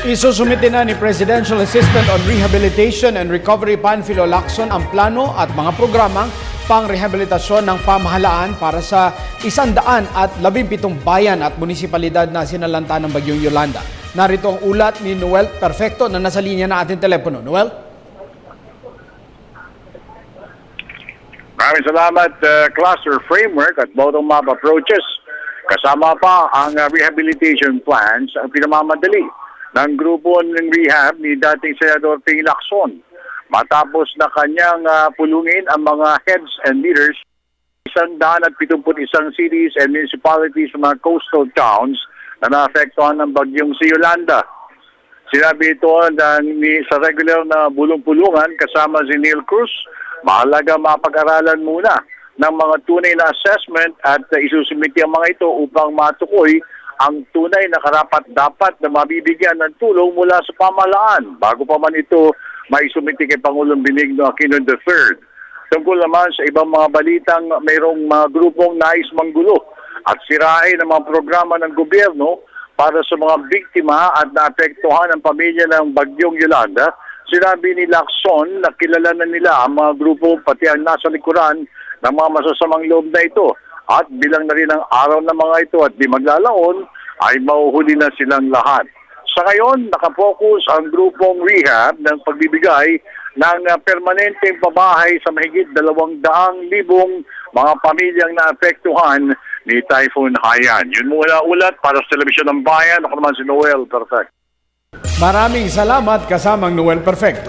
Isusumite na ni Presidential Assistant on Rehabilitation and Recovery Panfilo Lacson ang plano at mga programang pang-rehabilitasyon ng pamahalaan para sa 117 bayan at munisipalidad na sinalanta ng Bagyong Yolanda. Narito ang ulat ni Noel Perfecto na nasa linya na ating telepono. Noel? Maraming salamat, cluster framework at bottom-up approaches. Kasama pa ang rehabilitation plans ang pinamamadali ng grupo ng rehab ni dating Senador Ping Lacson. Matapos na kanyang pulungin ang mga heads and leaders 171 cities and municipalities sa mga coastal towns na naapektuhan ng bagyong si Yolanda. Sinabi ito sa regular na bulong-pulungan kasama si Neil Cruz, mahalaga mapag-aralan muna ng mga tunay na assessment at isusumiti ang mga ito upang matukoy ang tunay na karapat-dapat na mabibigyan ng tulong mula sa pamahalaan bago pa man ito maisumiti kay Pangulong Benigno Aquino III. Tungkol naman sa ibang mga balitang mayroong mga grupong nais manggulo at sirain ang mga programa ng gobyerno para sa mga biktima at naapektuhan ang pamilya ng Bagyong Yolanda, sinabi ni Lacson na kilala na nila ang mga grupo pati ang nasa likuran ng mga masasamang loob na ito. At bilang na rin ang araw ng mga ito at di maglalaon, ay mauhuli na silang lahat. Sa ngayon, nakapokus ang grupong rehab ng pagbibigay ng permanenteng pabahay sa mahigit 200,000 mga pamilyang naapektuhan ni Typhoon Haiyan. Yun muna ulat para sa Telebisyon ng Bayan. Ako naman si Noel Perfecto. Maraming salamat kasamang Noel Perfecto.